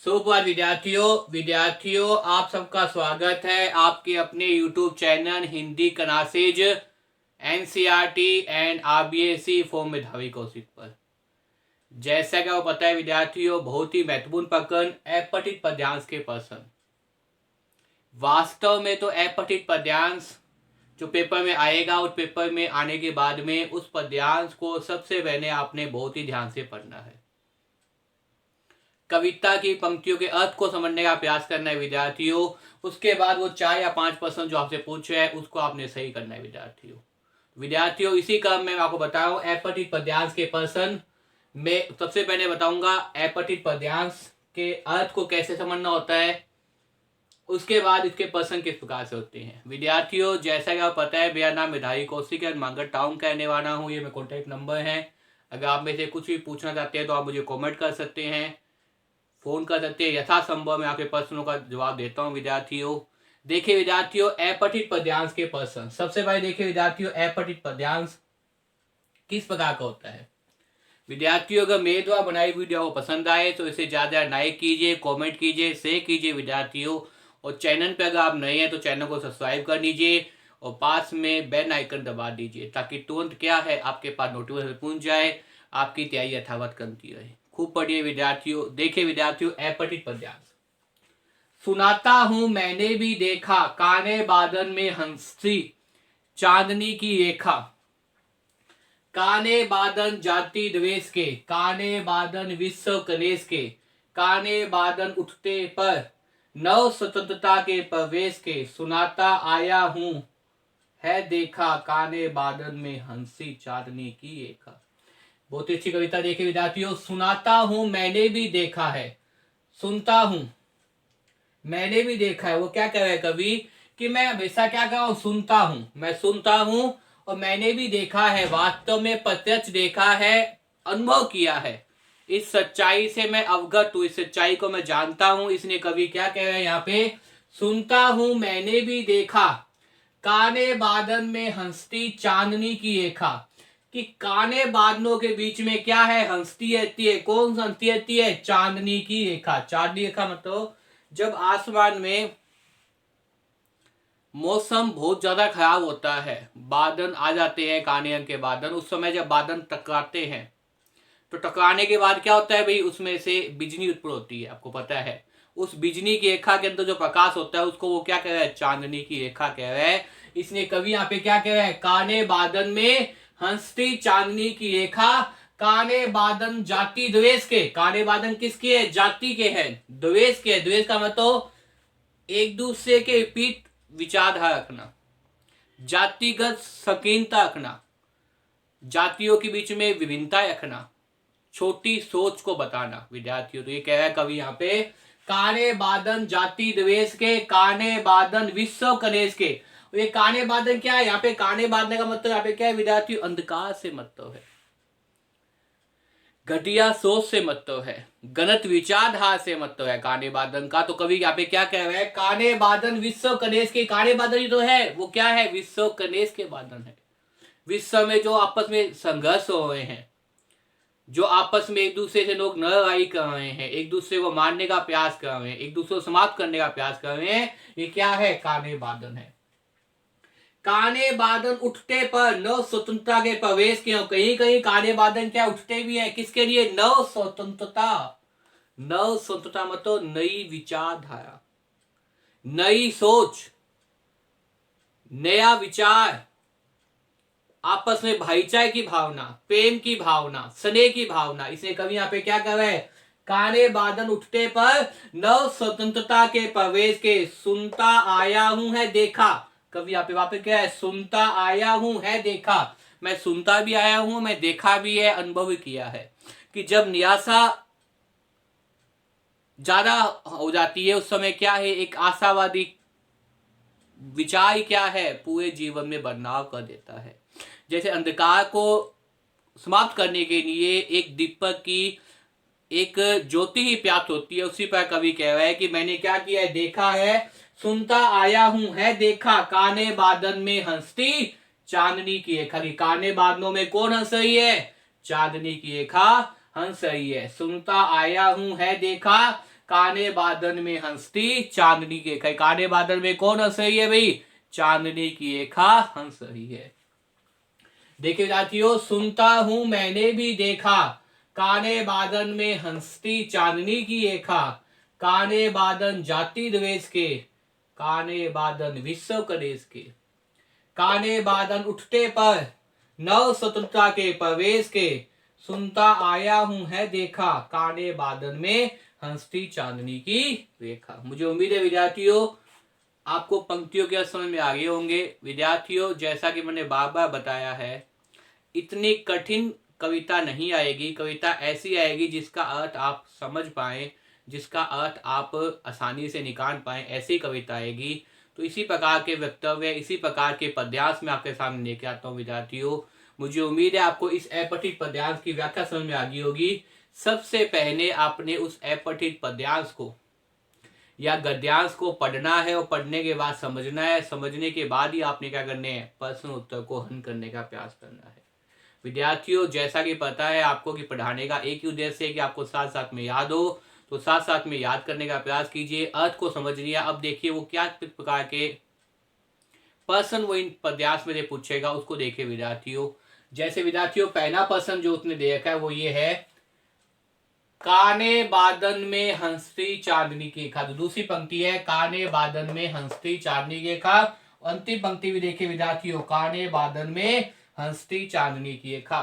सुप्रभात विद्यार्थियों आप सबका स्वागत है आपके अपने YouTube channel Hindi classes NCERT and RBSE form मेधावी कौशिक पर। जैसा कि आपको पता है विद्यार्थियों, बहुत ही महत्वपूर्ण प्रकरण अपठित पद्यांश के प्रश्न। वास्तव में तो अपठित पद्यांश जो पेपर में आएगा और पेपर में आने के बाद में उस पद्यांश को सबसे पहले आपने बहुत ही ध्यान से पढ़ना है। कविता की पंक्तियों के अर्थ को समझने का प्रयास करना है विद्यार्थियों। उसके बाद वो 4 या 5% जो आपसे पूछे है उसको आपने सही करना है विद्यार्थियों। इसी क्रम में मैं आपको बता रहा हूँ अपठित पद्यांश के प्रश्न में सबसे पहले बताऊंगा अपठित पद्यांश के अर्थ को कैसे समझना होता है। उसके बाद इसके प्रश्न किस प्रकार से होते हैं। विद्यार्थियों, जैसा कि आपको पता है मेरा नाम मेधावी कौशिक है, मांगड़ टाउन का रहने वाला हूँ। ये मेरा कॉन्टैक्ट नंबर है। अगर आप में से कुछ भी पूछना चाहते हैं तो आप मुझे कॉमेंट कर सकते हैं, फोन कर सकते हैं। यथासंभव मैं आपके प्रश्नों का जवाब देता हूं विद्यार्थियों। देखिए विद्यार्थियों, अपठित पद्यांश के प्रश्न सबसे पहले देखिए विद्यार्थियों, अपठित पद्यांश किस प्रकार का होता है। विद्यार्थियों, अगर मेरे द्वारा बनाई वीडियो को पसंद आए तो इसे ज्यादा लाइक कीजिए, कमेंट कीजिए, शेयर कीजिए विद्यार्थियों। और चैनल पे अगर आप नए हैं तो चैनल को सब्सक्राइब कर लीजिए और पास में बेल आइकन दबा दीजिए ताकि तुरंत क्या है आपके पास नोटिफिकेशन पहुंच जाए, आपकी तैयारी यथावत करती रहे। खूब पढ़िए विद्यार्थियों। देखिए विद्यार्थियों, अपठित पद्यांश। सुनाता हूं मैंने भी देखा, काने बादन में हंसी चांदनी की रेखा। काने बादन जाति द्वेष के, काने बादन विश्व कलेश के, काने बादन उठते पर नव स्वतंत्रता के प्रवेश के। सुनाता आया हूं है देखा, काने बादन में हंसी चांदनी की रेखा। बहुत ही अच्छी कविता। देखिए विद्यार्थियों, सुनाता हूं मैंने भी देखा है, सुनता हूं मैंने भी देखा है। वो क्या कह रहा है कवि कि मैं हमेशा क्या कर रहा हूं, सुनता हूं। मैं सुनता हूं और मैंने भी देखा है, वास्तव में प्रत्यक्ष देखा है, अनुभव किया है। इस सच्चाई से मैं अवगत हूं, इस सच्चाई को मैं जानता हूं। इसलिए कवि क्या कह रहे हैं यहाँ पे, सुनता हूं मैंने भी देखा, काने बादन में हंसती चांदनी की रेखा। कि काने बादलों के बीच में क्या है, हंसती रहती है। कौन हंसती रहती है, चांदनी की रेखा। चांदनी रेखा मतलब जब आसमान में मौसम बहुत ज्यादा खराब होता है, बादल आ जाते हैं, काले रंग के बादल, उस समय जब बादल टकराते हैं तो टकराने के बाद क्या होता है भाई, उसमें से बिजली उत्पन्न होती है। आपको पता है उस बिजली की रेखा के अंदर जो प्रकाश होता है उसको वो क्या कह रहा है, चांदनी की रेखा कह रहा है। इसलिए कवि यहाँ पे क्या कह रहा है, काने बादल में हंसती चांदनी की रेखा, काने बादन जाति द्वेष के। काने बादन किसके है, जाति के हैं, द्वेष के। द्वेष का मतलब एक दूसरे के विपरीत विचारधारा रखना, जातिगत संकीर्णता रखना, जातियों के बीच में विभिन्नता रखना, छोटी सोच को बताना विद्यार्थियों। तो ये कह रहा है कवि यहाँ पे, काने बादन जाति द्वेष के, काने बादन विश्व कलेश के। ये काने बादन क्या है, यहाँ पे काने बादने का मतलब यहाँ पे क्या है विद्यार्थियों, अंधकार से मतलब है, घटिया सोच से मतलब है, गलत विचारधारा से मतलब है काने बादन का। तो कवि यहाँ पे क्या कह रहे हैं, काने बादन विश्व कलेश के। काने बादन ही तो है, वो क्या है, विश्व कलेश के बादन है। विश्व में जो आपस में संघर्ष हो रहे हैं, जो आपस में एक दूसरे से लोग लड़ाई कर रहे हैं, एक दूसरे को मारने का प्रयास कर रहे हैं, एक दूसरे को समाप्त करने का प्रयास कर रहे हैं, ये क्या है, काने बादन है। काने बादन उठते पर नव स्वतंत्रता के प्रवेश के। कहीं कहीं काने बादन क्या उठते भी है, किसके लिए, नव स्वतंत्रता। नव स्वतंत्रता मतलब नई विचारधारा, नई सोच, नया विचार, आपस में भाईचारे की भावना, प्रेम की भावना, स्नेह की भावना। इसलिए कवि यहाँ पे क्या कर रहे हैं, काने बादल उठते पर नव स्वतंत्रता के प्रवेश के। सुनता आया हूं है देखा। कवि यहाँ पे वापस क्या है, सुनता आया हूं है देखा। मैं सुनता भी आया हूं, मैं देखा भी है, अनुभव भी किया है कि जब निराशा ज्यादा हो जाती है उस समय क्या है, एक आशावादी विचार क्या है, पूरे जीवन में बदलाव कर देता है। जैसे अंधकार को समाप्त करने के लिए एक दीपक की एक ज्योति ही प्राप्त होती है, उसी पर कवि कह रहा है कि मैंने क्या किया है, देखा है, सुनता आया हूं है देखा, काने बादन में हंसती चांदनी की रेखा। काने बादलों में कौन हंस रही है, चांदनी की रेखा हंस रही है। सुनता आया हूं है देखा, काने बादल में हंसती चांदनी की रेखा। काने बादल में कौन हंस रही है भाई? चांदनी की रेखा हंस रही है। देखिए विद्यार्थियों, सुनता हूं मैंने भी देखा, काने बादल में हंसती चांदनी की रेखा, काने बादल जाति द्वेष के, काने बादल विश्व कलेश के, काने बादल उठते पर नव स्वतंत्रता के प्रवेश के, सुनता आया हूं है देखा, काने बादल में हंसती चांदनी की रेखा। मुझे उम्मीद है विद्यार्थियों आपको पंक्तियों के समझ में आ गए होंगे। विद्यार्थियों जैसा कि मैंने बार बार बताया है, इतनी कठिन कविता नहीं आएगी। कविता ऐसी आएगी जिसका अर्थ आप समझ पाए, जिसका अर्थ आप आसानी से निकाल पाए, ऐसी कविता आएगी। तो इसी प्रकार के वक्तव्य, इसी प्रकार के पद्यांश में आपके सामने लेके आता हूँ विद्यार्थियों। मुझे उम्मीद है आपको इस अपठित पद्यांश की व्याख्या समझ में आ गई होगी। सबसे पहले आपने उस अपठित पद्यांश को या गद्यांश को पढ़ना है और पढ़ने के बाद समझना है। समझने के बाद ही आपने क्या करने हैं? प्रश्न उत्तर को हल करने का प्रयास करना है। विद्यार्थियों जैसा कि पता है आपको कि पढ़ाने का एक ही उद्देश्य है कि आपको साथ साथ में याद हो, तो साथ साथ में याद करने का प्रयास कीजिए, अर्थ को समझ लिया। अब देखिए वो क्या प्रकार के प्रश्न वो इन पद्यांश में पूछेगा, उसको देखिए विद्यार्थियों। जैसे विद्यार्थियों पहला प्रश्न जो उसने दे रखा है वो ये है, काने बादल में हंसती चांदनी की रेखा। तो दूसरी पंक्ति है काने बादल में हंसती चांदनी की रेखा। अंतिम पंक्ति भी देखिए विद्यार्थियों, काने बादल में हंसती चांदनी की रेखा।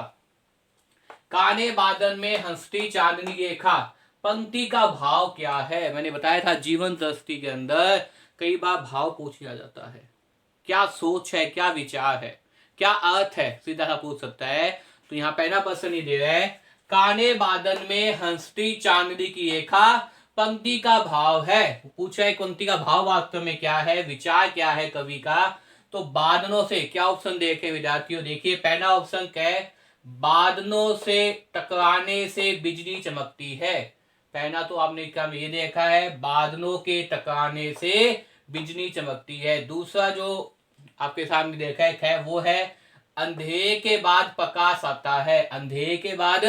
काने बादल में हंसती चांदनी की रेखा, पंक्ति का भाव क्या है? मैंने बताया था जीवन दृष्टि के अंदर कई बार भाव पूछ लिया जाता है, क्या सोच है, क्या विचार है, क्या अर्थ है, सीधा सा पूछ सकता है। तो यहाँ पहला प्रश्न ही दे रहा है, काने बादल में हंसती चांदनी की रेखा, पंक्ति का भाव है। पूछा है पंक्ति का भाव वास्तव में क्या है, विचार क्या है कवि का। तो बादलों से, क्या ऑप्शन देखे विद्यार्थियों? देखिए पहला ऑप्शन क्या है, बादलों से टकराने से बिजली चमकती है। पहला तो आपने क्या ये देखा है, बादलों के टकराने से बिजली चमकती है। दूसरा जो आपके सामने देखा है वो है, अंधेरे के बाद प्रकाश आता है, अंधेरे के बाद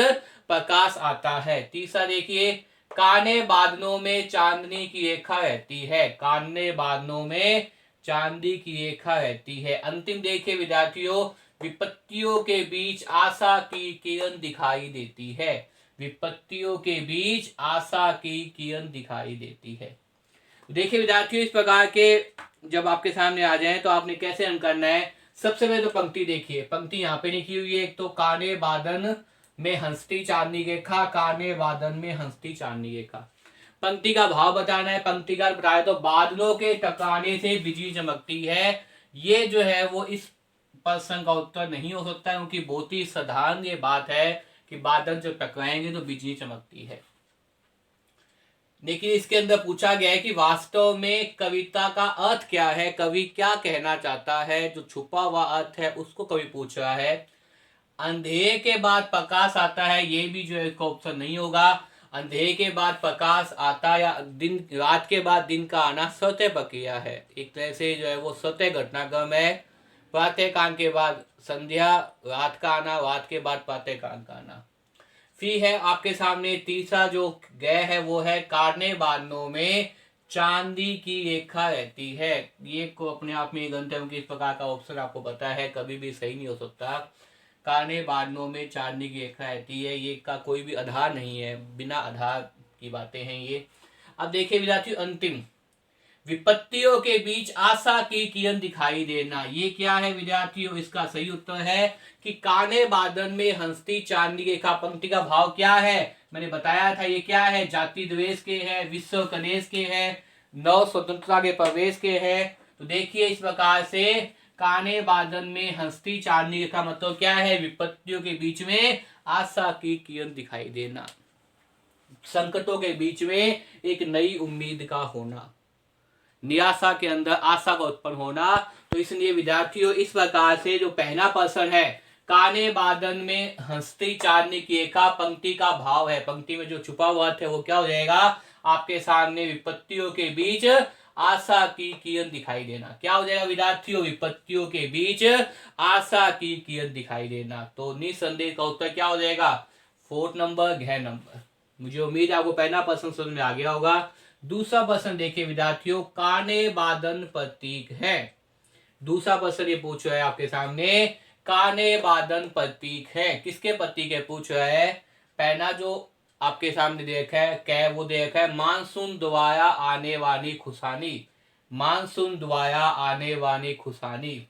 प्रकाश आता है। तीसरा देखिए, काने बादलों में चांदनी की रेखा रहती है, काने बादलों में चांदी की रेखा रहती है। अंतिम देखिए विद्यार्थियों, विपत्तियों के बीच आशा की किरण दिखाई देती है, विपत्तियों के बीच आशा की किरण दिखाई देती है। देखिए विद्यार्थियों इस प्रकार के जब आपके सामने आ जाए तो आपने कैसे अंक करना है। सबसे पहले तो पंक्ति देखिए, पंक्ति यहाँ पे लिखी हुई है, एक तो काने बादल में हंसती चांदनी की रेखा, काने बादल में हंसती चांदनी की रेखा। पंक्ति का भाव बताना है। पंक्ति का बताया तो बादलों के टकराने से बिजली चमकती है। ये जो है वो इस प्रश्न का उत्तर नहीं हो सकता है, क्योंकि बहुत ही साधारण ये बात है कि बादल जब टकराएंगे तो बिजली चमकती है। लेकिन इसके अंदर पूछा गया है कि वास्तव में कविता का अर्थ क्या है, कवि क्या कहना चाहता है, जो छुपा हुआ अर्थ है उसको कवि पूछ रहा है। अंधेरे के बाद प्रकाश आता है, ये भी जो है इसका ऑप्शन नहीं होगा। अंधेरे के बाद प्रकाश आता या दिन, रात के बाद दिन का आना स्वतः प्रक्रिया है, एक तरह से जो है वो स्वतः घटनाक्रम है। प्रातः काल के बाद संध्या, रात का आना, रात के बाद प्रातः काल का आना। फिर है आपके सामने तीसरा जो गय है वो है, काने बादलों में चांदी की रेखा रहती है। ये को अपने आप में गंतव्य की इस प्रकार का ऑप्शन आपको पता है, कभी भी सही नहीं हो सकता। काने बादलों में चांदी की रेखा रहती है, ये का कोई भी आधार नहीं है, बिना आधार की बातें हैं ये। अब देखिए विद्यार्थी अंतिम, विपत्तियों के बीच आशा की किरण दिखाई देना, ये क्या है विद्यार्थियों? इसका सही उत्तर है कि काने बादल में हंसती चांदनी की रेखा। पंक्ति का भाव क्या है? मैंने बताया था ये क्या है, जाति द्वेष के है, विश्व कलेश के है, नव स्वतंत्रता के प्रवेश के है। तो देखिए इस प्रकार से काने बादल में हंसती चांदनी की रेखा मतलब क्या है, विपत्तियों के बीच में आशा की किरण दिखाई देना, संकटों के बीच में एक नई उम्मीद का होना, निराशा के अंदर आशा का उत्पन्न होना। तो इसलिए विद्यार्थियों इस प्रकार से जो पहला प्रश्न है, काने बादल में हंसती चांदनी की रेखा, पंक्ति का भाव है, पंक्ति में जो छुपा हुआ है वो क्या हो जाएगा आपके सामने, विपत्तियों के बीच आशा की किरण दिखाई देना। क्या हो जाएगा विद्यार्थियों? विपत्तियों के बीच आशा की किरण दिखाई देना। तो निसंदेह का उत्तर क्या हो जाएगा? 4 नंबर, घ नंबर। मुझे उम्मीद है आपको पहला प्रश्न समझ में आ गया होगा। दूसरा प्रश्न देखिए विद्यार्थियों, काने बादन प्रतीक है। दूसरा प्रश्न ये पूछ रहा है आपके सामने, काने बादन प्रतीक है, किसके प्रतीक है पूछ रहा है। पहला जो आपके सामने देखा है क्या, वो देखा है मानसून द्वारा आने वाली खुशानी, मानसून द्वारा आने वाली खुशानी।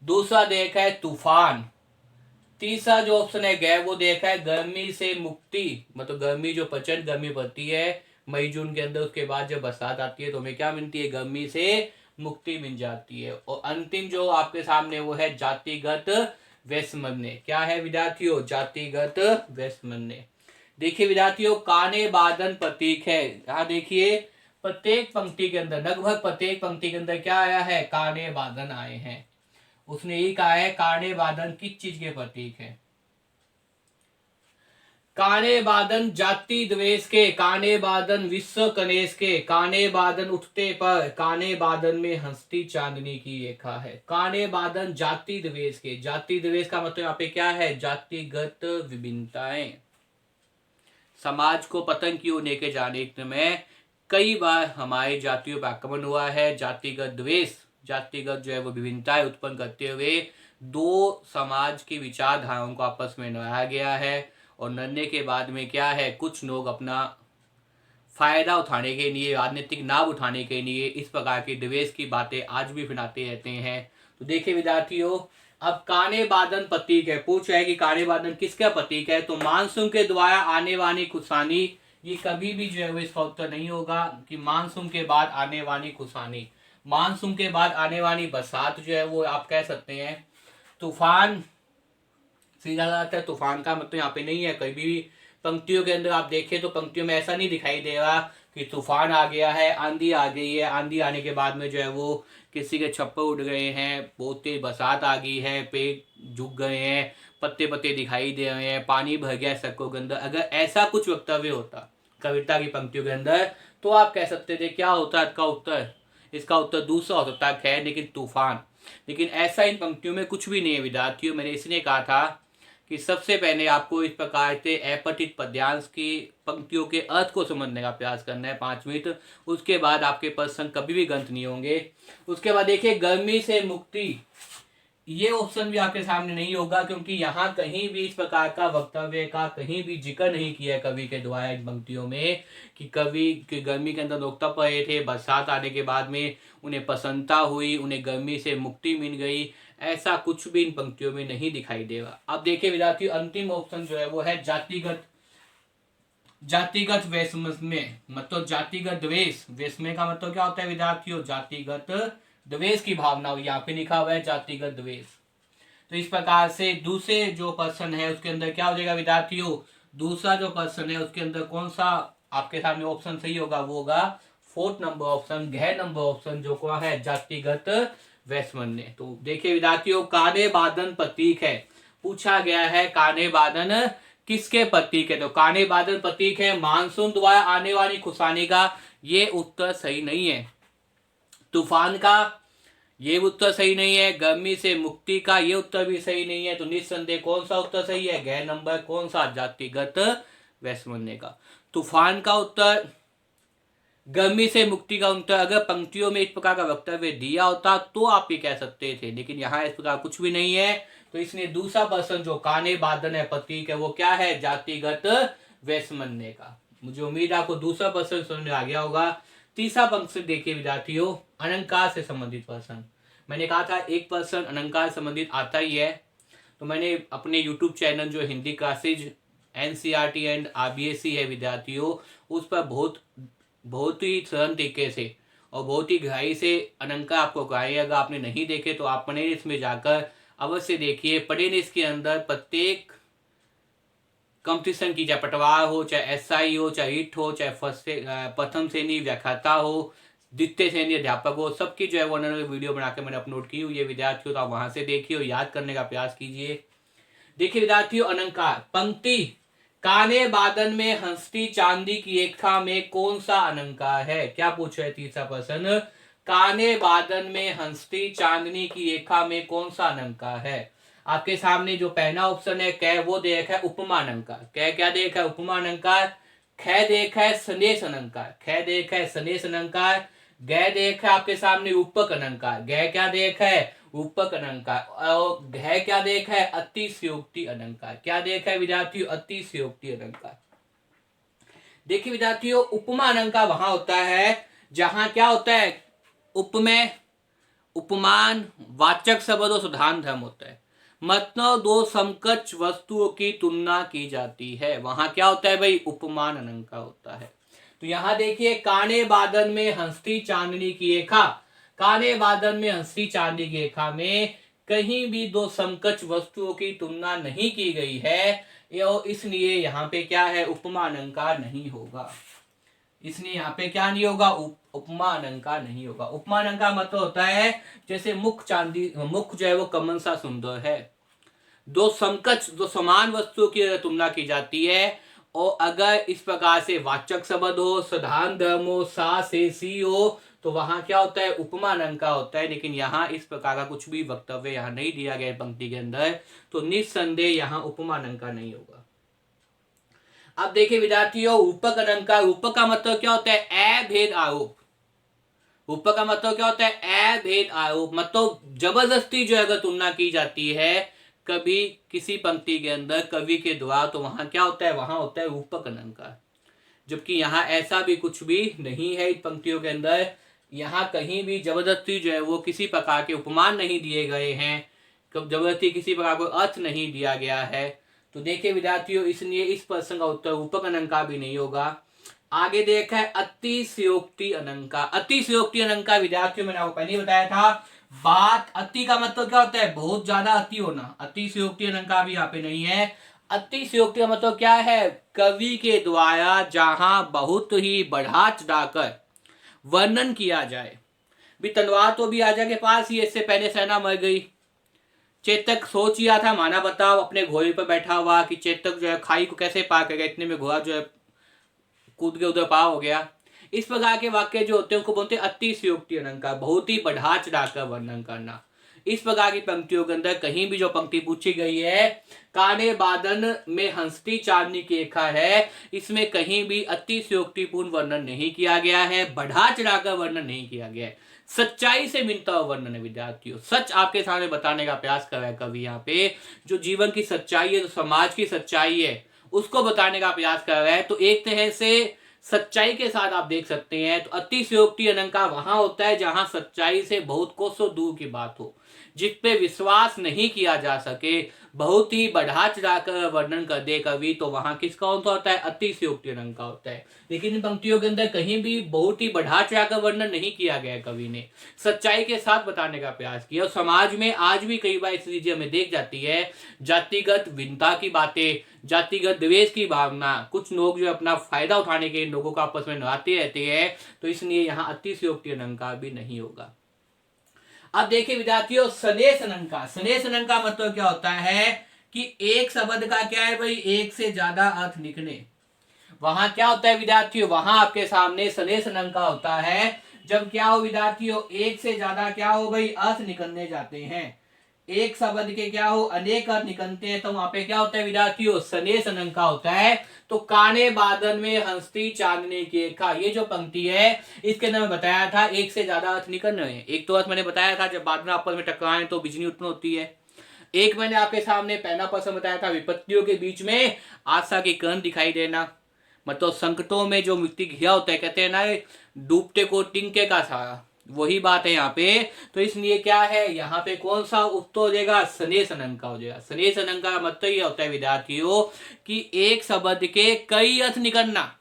दूसरा देखा है तूफान। तीसरा जो ऑप्शन है गै, वो देखा है गर्मी से मुक्ति, मतलब गर्मी जो प्रचंड गर्मी पड़ती है मई जून के अंदर, उसके बाद जब बरसात आती है तो हमें क्या मिलती है, गर्मी से मुक्ति मिल जाती है। और अंतिम जो आपके सामने वो है जातिगत वैषम्य। क्या है विद्यार्थियों, जातिगत वैषम्य। देखिए विद्यार्थियों, काने बादन प्रतीक है। यहाँ देखिए प्रत्येक पंक्ति के अंदर, लगभग प्रत्येक पंक्ति के अंदर क्या आया है, काने बादन आए हैं। उसने यही कहा है काने बादन किस चीज के प्रतीक है। काने बादन जाति द्वेष के, काने बादन विश्व कलेश के, काने बादन उठते पर, काने बादन में हंसती चांदनी की रेखा है। काने बादन जाति द्वेष के, जाति द्वेष का मतलब यहाँ पे क्या है, जातिगत विभिन्नताएं। समाज को पतन की ओर लेके जाने में कई बार हमारे जातियों पर आक्रमण हुआ है। जातिगत द्वेष, जातिगत जो है वो विभिन्नताएं उत्पन्न करते हुए दो समाज की विचारधाराओं को आपस में लड़ाया गया है। और लड़ने के बाद में क्या है, कुछ लोग अपना फायदा उठाने के लिए, राजनीतिक लाभ उठाने के लिए इस प्रकार की द्वेष की बातें आज भी फैलाते रहते हैं। तो देखिए विद्यार्थियों, अब काने बादन प्रतीक है, पूछ रहा है कि काने बादन किसका प्रतीक है। तो मानसून के द्वारा आने वाली खुशानी, ये कभी भी जो है वो इसका उत्तर नहीं होगा कि मानसून के बाद आने वाली खुशानी। मानसून के बाद आने वाली बरसात जो है वो आप कह सकते हैं तूफान, सीधा जाता है। तूफान का मतलब यहाँ पे नहीं है। कभी भी पंक्तियों के अंदर आप देखें तो पंक्तियों में ऐसा नहीं दिखाई दे रहा कि तूफान आ गया है, आंधी आ गई है, आंधी आने के बाद में जो है वो किसी के छप्पर उड़ गए हैं, बहुत तेज बरसात आ गई है, पेड़ झुक गए हैं, पत्ते पत्ते दिखाई दे रहे हैं, पानी भर गया सड़कों के अंदर। अगर ऐसा कुछ वक्तव्य होता कविता की पंक्तियों के अंदर तो आप कह सकते थे क्या होता है इसका उत्तर दूसरा हो सकता है, लेकिन तूफान। लेकिन ऐसा इन पंक्तियों में कुछ भी नहीं है विद्यार्थियों। मैंने इसलिए कहा था कि सबसे पहले आपको इस प्रकार से अपठित पद्यांश की पंक्तियों के अर्थ को समझने का प्रयास करना है 5 मिनट। उसके बाद आपके प्रश्न कभी भी गलत नहीं होंगे। उसके बाद देखिए गर्मी से मुक्ति, ये ऑप्शन भी आपके सामने नहीं होगा क्योंकि यहाँ कहीं भी इस प्रकार का वक्तव्य का कहीं भी जिक्र नहीं किया कवि के द्वारा इन पंक्तियों में कि कवि की गर्मी के अंदर लोग तप रहे थे, बरसात आने के बाद में उन्हें प्रसन्नता हुई, उन्हें गर्मी से मुक्ति मिल गई। ऐसा कुछ भी इन पंक्तियों में नहीं दिखाई देगा। अब देखिए विद्यार्थी, अंतिम ऑप्शन जो है वो है जातिगत वैषम्य, मतलब जातिगत द्वेष। वैषम्य का मतलब क्या होता है विद्यार्थियों, जातिगत द्वेष की भावना, यहाँ पे लिखा हुआ है जातिगत द्वेष। तो इस प्रकार से दूसरे जो प्रश्न है उसके अंदर क्या हो जाएगा विद्यार्थियों, दूसरा जो प्रश्न है उसके अंदर कौन सा आपके सामने ऑप्शन सही होगा, वो होगा 4th नंबर ऑप्शन, घ नंबर ऑप्शन, जो क्या है जातिगत वैषम्य। तो देखिए विद्यार्थियों, काने बादन प्रतीक है, पूछा गया है काने बादन किसके प्रतीक है। तो काने बादन प्रतीक है मानसून द्वारा आने वाली खुशानी का, ये उत्तर सही नहीं है। तूफान का, ये उत्तर सही नहीं है। गर्मी से मुक्ति का, ये उत्तर भी सही नहीं है। तो निस्संदेह कौन सा उत्तर सही है, गैर नंबर कौन सा, जातिगत वैषम्य का। तूफान का उत्तर, गर्मी से मुक्ति का उत्तर अगर पंक्तियों में इस प्रकार का वक्तव्य दिया होता तो आप ये कह सकते थे, लेकिन यहाँ इस प्रकार कुछ भी नहीं है। तो इसलिए दूसरा प्रश्न जो काने बादन है प्रतीक है वो क्या है, जातिगत वैषम्य का। मुझे उम्मीद है आपको दूसरा प्रश्न समझ में आ गया होगा। तीसरा प्रश्न देखिए विद्यार्थियों, अलंकार से संबंधित प्रश्न। मैंने कहा था एक प्रश्न अलंकार संबंधित आता ही है। तो मैंने अपने यूट्यूब चैनल जो Hindi classes NCERT and RBSC है विद्यार्थियों, उस पर बहुत ही सरल तरीके से और बहुत ही गहराई से अलंकार आपको कराए। अगर आपने नहीं देखे तो आप प्लेलिस्ट में जाकर अवश्य देखिए। प्लेलिस्ट के अंदर प्रत्येक कंपटीशन की, चाहे पटवार हो, चाहे SI हो, चाहे हिट हो, चाहे प्रथम श्रेणी व्याख्याता हो, द्वितीय श्रेणी अध्यापक हो, सबकी जो है वो अलग वीडियो बनाकर मैंने अपलोड की हुई है विद्यार्थियों। तो आप वहां से देखिए और याद करने का प्रयास कीजिए। देखिए विद्यार्थियों, अलंकार पंक्ति, काने बादन में हंसती चांदी की रेखा में कौन सा अलंकार है। क्या पूछ रहे तीसरा प्रश्न, काने बादन में हंसती चांदनी की रेखा में कौन सा अलंकार है। आपके सामने जो पहला ऑप्शन है कै वो दे रखा है उपमान अलंकार। कै क्या दे रखा है उपमान अलंकार। ख दे रखा है संदेश अलंकार। ख दे रखा है संदेश अलंकार। गै दे रखा है आपके सामने रूपक अलंकार। गै क्या दे रखा है रूपक अलंकार। और घ क्या दे रखा है अतिशयोक्ति अलंकार। क्या दे रखा है विद्यार्थियों अतिशयोक्ति अलंकार। देखिए विद्यार्थियों उपमा अलंकार वहां होता है जहां क्या होता है उपमेय उपमान वाचक शब्द और साधारण धर्म होता है। मतलब दो समकक्ष वस्तुओं की तुलना की जाती है, वहां क्या होता है भाई उपमान अलंकार होता है। तो यहां देखिए काने बादल में हंसती चांदनी की रेखा। काने बादल में हंसती चांदनी की रेखा में कहीं भी दो समकक्ष वस्तुओं की तुलना नहीं की गई है, इसलिए यहाँ पे क्या है उपमा अलंकार नहीं होगा। इसलिए यहाँ पे क्या नहीं होगा उपमा अलंकार नहीं होगा। उपमा अलंकार मतलब होता है जैसे मुख चांदी मुख जो है वो कमल सा सुंदर है। दो समकक्ष दो समान वस्तुओं की तुलना की जाती है और अगर इस प्रकार से वाचक शब्द हो साधारण धर्म हो सा से सी हो तो वहां क्या होता है उपमा अलंकार होता है। लेकिन यहाँ इस प्रकार का कुछ भी वक्तव्य यहाँ नहीं दिया गया पंक्ति के अंदर, तो निस्संदेह यहाँ उपमा अलंकार नहीं होगा। अब देखिए विद्यार्थियों रूपक अलंकार। रूपक का मतलब क्या होता है अभेद आरोप। रूपक का मतलब क्या होता है अभेद आरोप। मतलब जबरदस्ती जो अगर तुलना की जाती है कभी किसी पंक्ति के अंदर कवि के द्वारा, तो वहां क्या होता है वहां होता है रूपक अलंकार। जबकि यहाँ ऐसा भी कुछ भी नहीं है। इन पंक्तियों के अंदर यहाँ कहीं भी जबरदस्ती जो है वो किसी प्रकार के उपमान नहीं दिए गए हैं, जबरदस्ती किसी प्रकार को अर्थ नहीं दिया गया है। तो देखिए विद्यार्थियों इसलिए इस प्रश्न का उत्तर रूपक अलंकार भी नहीं होगा। आगे देखा है अतिशयोक्ति अलंकार। अतिशयोक्ति अलंकार विद्यार्थियों मैंने आपको पहले ही बताया था, बात अति का मतलब क्या होता है बहुत ज्यादा अति होना। अतिशयोक्ति अलंकार भी यहाँ पे नहीं है। अतिशयोक्ति का मतलब क्या है कवि के द्वारा जहां बहुत ही बढ़ा चढ़ाकर वर्णन किया जाए। भी तलवार तो भी राजा के पास ही, इससे पहले सेना मर गई। चेतक सोच रहा था माना बताओ अपने घोड़े पर बैठा हुआ कि चेतक जो है खाई को कैसे पार करेगा, इतने में घोड़ा जो है कूद के उधर पार हो गया। इस प्रकार के वाक्य जो होते हैं उनको बोलते हैं अतिशयोक्ति अलंकार, बहुत ही बढ़ा चढ़ाकर वर्णन करना। इस प्रकार की पंक्तियों के अंदर कहीं भी जो पंक्ति पूछी गई है काने बादल में हंसती चांदनी की रेखा है, इसमें कहीं भी अतिशयोक्तिपूर्ण वर्णन नहीं किया गया है, बढ़ा चढ़ाकर वर्णन नहीं किया गया है, सच्चाई से मिलता हुआ वर्णन है विद्यार्थियों। सच आपके सामने बताने का प्रयास कर रहा है कवि यहाँ पे, जो जीवन की सच्चाई है जो समाज की सच्चाई है उसको बताने का प्रयास कर रहा है। तो एक तरह से सच्चाई के साथ आप देख सकते हैं तो अतिशयोक्ति अलंकार वहां होता है जहां सच्चाई से बहुत कोसों दूर की बात हो, जिस पे विश्वास नहीं किया जा सके, बहुत ही बढ़ा चढ़ाकर वर्णन कर दे कवि, तो वहां किसका होता है अतिशयोक्ति अलंकार होता है। लेकिन इन पंक्तियों के अंदर कहीं भी बहुत ही बढ़ा चढ़ाकर वर्णन नहीं किया गया, कवि ने सच्चाई के साथ बताने का प्रयास किया। और समाज में आज भी कई बार ऐसी चीजें हमें देख जाती है, जातिगत भिन्नता की बातें, जातिगत द्वेष की भावना, कुछ लोग जो अपना फायदा उठाने के लोगों को आपस में लड़ाते रहते हैं, तो इसलिए यहाँ अतिशयोक्ति अलंकार भी नहीं होगा। अब देखिए विद्यार्थियों संदेश अलंकार। संदेश अलंकार मतलब क्या होता है कि एक शब्द का क्या है भाई एक से ज्यादा अर्थ निकले। वहां क्या होता है विद्यार्थियों वहां आपके सामने संदेश अलंकार होता है जब क्या हो विद्यार्थियों एक से ज्यादा क्या हो भाई अर्थ निकलने जाते हैं, एक शब्द के क्या हो अनेक अर्थ निकलते हैं, तो वहां पे क्या होता है विद्यार्थियों संदेश अलंकार होता है। तो काने बादल में हंसती चांदनी की रेखा, ये जो पंक्ति है इसके अंदर मैं बताया था एक से ज्यादा अर्थ निकल रहे हैं। एक तो अर्थ मैंने बताया था जब बादल आपस में टकराएं तो बिजली उत्पन्न होती है। एक मैंने आपके सामने पहला प्रश्न बताया था विपत्तियों के बीच में आशा की किरण दिखाई देना, मतलब संकटों में जो व्यक्ति घिरा होता है, कहते हैं ना डूबते को टिंके का सहारा, वही बात है यहाँ पे। तो इसलिए क्या है यहाँ पे कौन सा उत्तर हो जाएगा संदेश अलंकार हो जाएगा। संदेश अलंकार का मतलब यह होता है विद्यार्थियों कि एक शब्द के कई अर्थ निकलना,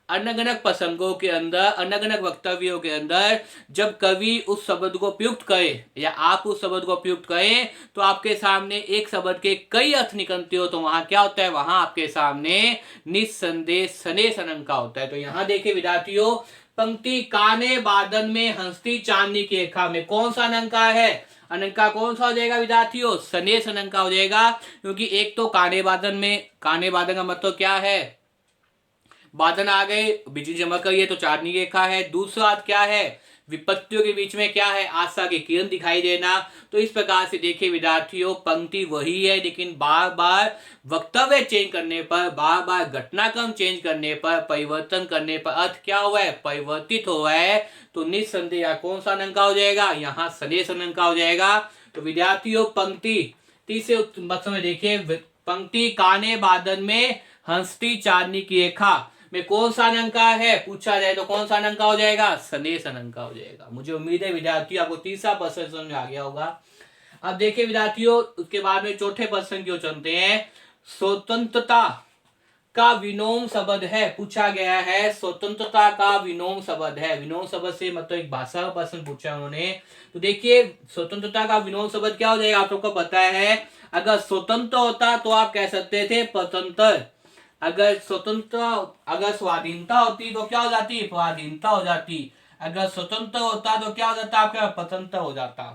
अलग अलग प्रसंगों के अंदर अलग अलग वक्तव्यों के अंदर जब कवि उस शब्द को प्रयुक्त करे या आप उस शब्द को प्रयुक्त करें तो आपके सामने एक शब्द के कई अर्थ निकलते हो, तो वहां क्या होता है वहां आपके सामने निस्संदेह संदेश अलंकार होता है। तो यहाँ देखिए विद्यार्थियों पंक्ति काने बादल में हंसती चांदनी की रेखा में कौन सा अलंकार है, अलंकार कौन सा हो जाएगा विद्यार्थियों संदेश अलंकार हो जाएगा। क्योंकि एक तो काने बादल में, काने बादल का मतलब क्या है बादल आ गए बिजली चमक रही है तो चांदनी रेखा है। दूसरा अर्थ क्या है विपत्तियों के बीच में क्या है, आशा की किरण दिखाई देना। तो इस प्रकार से देखिए विद्यार्थियों, पंक्ति वही है, लेकिन बार बार वक्तव्य चेंज करने पर, बार बार घटनाक्रम चेंज करने पर, परिवर्तन करने पर अर्थ क्या हुआ है, परिवर्तित हुआ है। तो निस्संदेह कौन सा अंक का हो जाएगा, यहाँ सनेश अंक का हो जाएगा। तो विद्यार्थियों पंक्ति तीसरे मतलब में देखिए, पंक्ति काने बादन में हंसती चांदनी की रेखा में कौन सा अलंका है पूछा जाए तो कौन सा अलंका हो जाएगा, सनेश अलंका हो जाएगा। मुझे उम्मीद है विद्यार्थियों आपको तीसरा प्रश्न समझ में आ गया होगा। अब देखिए विद्यार्थियों, उसके बाद में चौथे प्रश्न की ओर चलते हैं। स्वतंत्रता का विलोम शब्द है पूछा गया है, स्वतंत्रता का विलोम शब्द है। विलोम शब्द से मतलब एक भाषा का प्रश्न पूछा उन्होंने। तो देखिए स्वतंत्रता का विलोम शब्द क्या हो जाएगा, आप लोगों को पता है। अगर स्वतंत्र होता तो आप कह सकते थे स्वतंत्र, अगर स्वतंत्र, अगर स्वाधीनता होती तो क्या हो जाती, पराधीनता हो जाती। अगर स्वतंत्र होता तो क्या हो जाता, आपका स्वतंत्र हो जाता।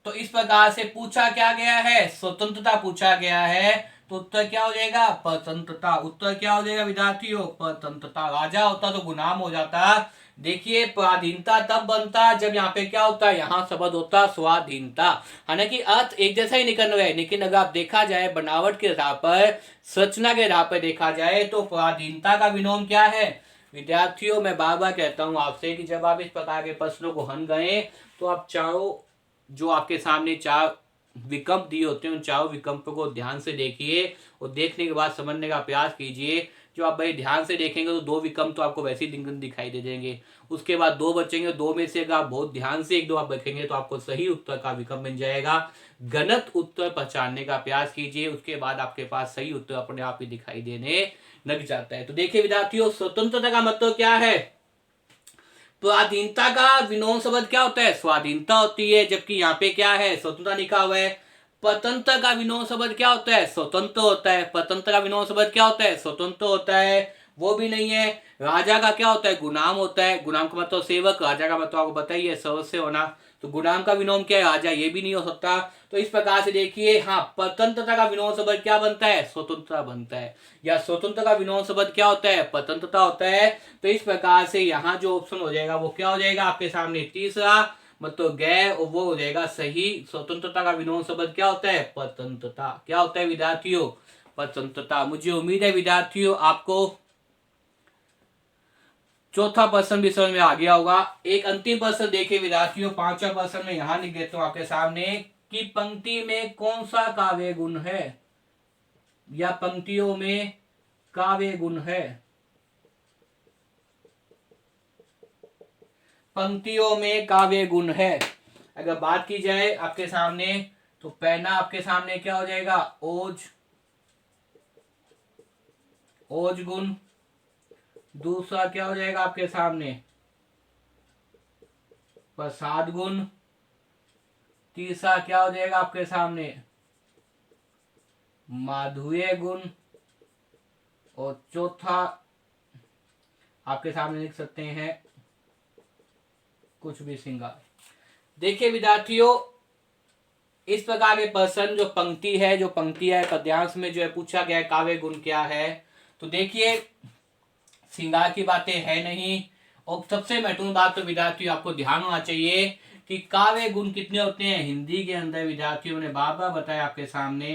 तो इस प्रकार से पूछा क्या गया है, स्वतंत्रता पूछा गया है। तो उत्तर क्या हो जाएगा, स्वतंत्रता। उत्तर क्या हो जाएगा विद्यार्थियों, स्वतंत्रता। राजा होता तो गुलाम हो जाता। देखिए पराधीनता तब बनता जब यहाँ पे क्या होता है, यहाँ शब्द होता स्वाधीनता। हालांकि अर्थ एक जैसा ही निकल रहा है, लेकिन अगर आप देखा जाए बनावट के आधार पर, संरचना के आधार पर देखा जाए तो पराधीनता का विलोम क्या है विद्यार्थियों। मैं बार बार कहता हूं आपसे कि जब आप इस प्रकार के प्रश्नों को हल गए तो आप चारों जो आपके सामने चार विकल्प दिए होते हैं उन चारों विकल्पों को ध्यान से देखिए और देखने के बाद समझने का प्रयास कीजिए। जो आप भाई ध्यान से देखेंगे तो दो विकल्प तो आपको वैसे ही दिखाई दे देंगे, उसके बाद दो बचेंगे, दो में से अगर आप बहुत ध्यान से एक दो आप रखेंगे तो आपको सही उत्तर का विकल्प मिल जाएगा। गलत उत्तर पहचानने का प्रयास कीजिए, उसके बाद आपके पास सही उत्तर अपने आप ही दिखाई देने लग जाता है। तो देखिए विद्यार्थियों, स्वतंत्रता का मतलब क्या है, स्वाधीनता का विलोम शब्द क्या होता है, स्वाधीनता होती है। जबकि यहाँ पे क्या है, स्वतंत्रता लिखा हुआ है। स्वतंत्र का विलोम शब्द क्या होता है, स्वतंत्र होता है। स्वतंत्र का विलोम शब्द क्या होता है, स्वतंत्र होता है, वो भी नहीं है। राजा का क्या होता है, गुलाम होता है। गुलाम का मतलब सेवक, राजा का मतलब आपको बताइए सदस्य होना। तो गुलाम का विलोम क्या है, राजा, ये भी नहीं हो सकता। तो इस प्रकार से देखिए, हाँ स्वतंत्रता का विलोम शब्द क्या बनता है, स्वतंत्रता बनता है। या स्वतंत्र का विलोम शब्द क्या होता है, स्वतंत्रता होता है। तो इस प्रकार से यहाँ जो ऑप्शन हो जाएगा वो क्या हो जाएगा आपके सामने, तीसरा मतलब गैर, और वो हो जाएगा सही। स्वतंत्रता का विलोम शब्द क्या होता है, स्वतंत्रता। क्या होता है विद्यार्थियों, स्वतंत्रता। मुझे उम्मीद है विद्यार्थियों आपको चौथा प्रश्न भी समझ में आ गया होगा। एक अंतिम प्रश्न देखिए विद्यार्थियों, पांचवा प्रश्न में यहां लिख देता हूं आपके सामने कि पंक्ति में कौन सा काव्य गुण है, या पंक्तियों में काव्य गुण है। पंक्तियों में काव्य गुण है अगर बात की जाए आपके सामने, तो पहला आपके सामने क्या हो जाएगा, ओज, ओज गुण। दूसरा क्या हो जाएगा आपके सामने, प्रसाद गुण। तीसरा क्या हो जाएगा आपके सामने, माधुर्य गुण। और चौथा आपके सामने लिख सकते हैं कुछ भी श्रृंगार। देखिए विद्यार्थियों, इस प्रकार के प्रश्न जो पंक्ति है, जो पंक्ति है पद्यांश में जो है पूछा गया है काव्य गुण क्या है। तो देखिए श्रृंगार की बातें है नहीं। और सबसे महत्वपूर्ण बात तो विद्यार्थियों आपको ध्यान होना चाहिए कि काव्य गुण कितने होते हैं हिंदी के अंदर। विद्यार्थियों ने बार बार बताया आपके सामने,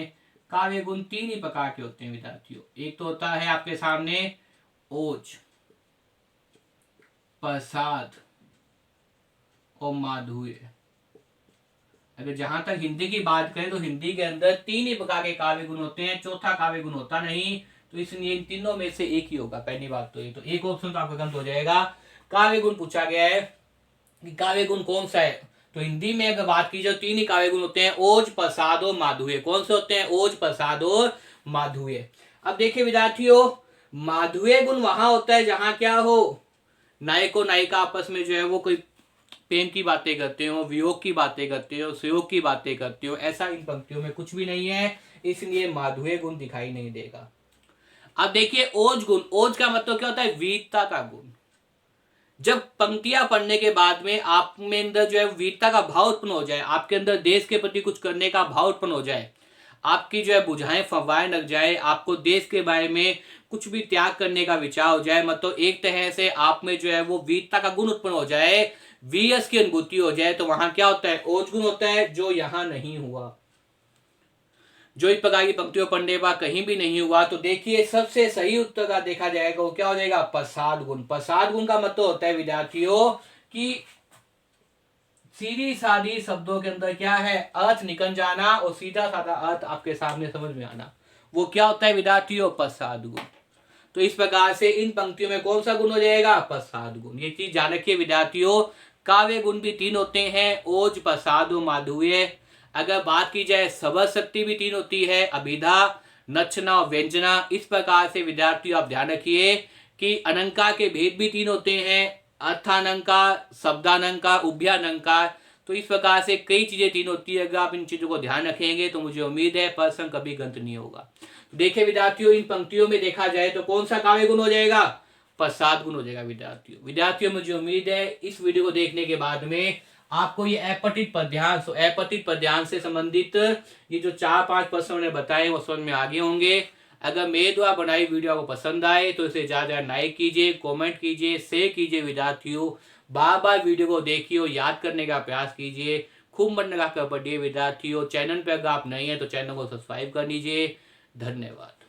काव्य गुण तीन ही प्रकार के होते हैं विद्यार्थियों। एक तो होता है आपके सामने ओज, प्रसाद और माधुर्य। अगर जहां तक हिंदी की बात करें तो हिंदी के अंदर तीन ही प्रकार के काव्य गुण होते हैं, चौथा काव्य गुण होता नहीं। तो इसलिए इन तीनों में से एक ही होगा। पहली बात तो ये, तो एक ऑप्शन तो आपका गलत हो जाएगा। काव्य गुण पूछा गया है कि काव्य गुण कौन सा है, तो हिंदी में अगर बात की जाए तीन ही काव्य गुण होते हैं, ओज, प्रसाद और माधुर्य। कौन से होते हैं, ओज, प्रसाद और माधुर्य। अब देखिए विद्यार्थियों, माधुर्य गुण वहां होता है जहां क्या हो, नायक और नायिका आपस में जो है वो कोई प्रेम की बातें करते हो, वियोग की बातें करते हो, सुयोग की बातें करते हो। ऐसा इन पंक्तियों में कुछ भी नहीं है, इसलिए माधुर्य गुण दिखाई नहीं देगा। अब देखिए ओज गुण, ओज का मतलब क्या होता है, वीरता का गुण। जब पंक्तियां पढ़ने के बाद में आप में अंदर जो है वीरता का भाव उत्पन्न हो जाए, आपके अंदर देश के प्रति कुछ करने का भाव उत्पन्न हो जाए, आपकी जो है बुझाएं फवाएं लग जाए, आपको देश के बारे में कुछ भी त्याग करने का विचार हो जाए, मतलब एक तरह से आप में जो है वो वीरता का गुण उत्पन्न हो जाए, वीएस की अनुभूति हो जाए, तो वहां क्या होता है, ओज गुण होता है, जो यहां नहीं हुआ, जो इस प्रकार की पंक्तियों पढ़ने पर कहीं भी नहीं हुआ। तो देखिए सबसे सही उत्तर का देखा जाएगा वो क्या हो जाएगा, प्रसाद गुण। प्रसाद गुण का मतलब होता है विद्यार्थियों कि सीधी सादी शब्दों के अंदर क्या है, अर्थ निकल जाना और सीधा साधा अर्थ आपके सामने समझ में आना, वो क्या होता है विद्यार्थियों, प्रसाद गुण। तो इस प्रकार से इन पंक्तियों में कौन सा गुण हो जाएगा, प्रसाद गुण। ये चीज ध्यान रखिए विद्यार्थियों, काव्य गुण भी 3 होते हैं, ओज, प्रसाद और माधुर्य। अगर बात की जाए शब्द शक्ति भी 3 होती है, अभिधा, नचना और व्यंजना। इस प्रकार से विद्यार्थियों आप ध्यान रखिए कि अलंकार के भेद भी 3 होते हैं, अर्थालंकार, शब्दालंकार, उभयालंकार। तो इस प्रकार से कई चीजें 3 होती है, अगर आप इन चीजों को ध्यान रखेंगे तो मुझे उम्मीद है प्रश्न कभी गलत नहीं होगा। देखिए विद्यार्थियों, इन पंक्तियों में देखा जाए तो कौन सा काव्य गुण हो जाएगा, प्रसाद गुण हो जाएगा विद्यार्थियों मुझे उम्मीद है इस वीडियो को देखने के बाद में आपको ये अपठित पद्यांश, अपठित पद्यांश से संबंधित ये जो 4-5 प्रश्न मैंने बताए वो समझ में आगे होंगे। अगर मेरे द्वारा बनाई वीडियो आपको पसंद आए तो इसे ज्यादा लाइक कीजिए, कमेंट कीजिए, शेयर कीजिए विद्यार्थियों। बार बार वीडियो को देखिए और याद करने का प्रयास कीजिए, खूब मन लगाकर पढ़िए विद्यार्थियों। चैनल पर अगर आप नए हैं तो चैनल को सब्सक्राइब कर लीजिए। धन्यवाद।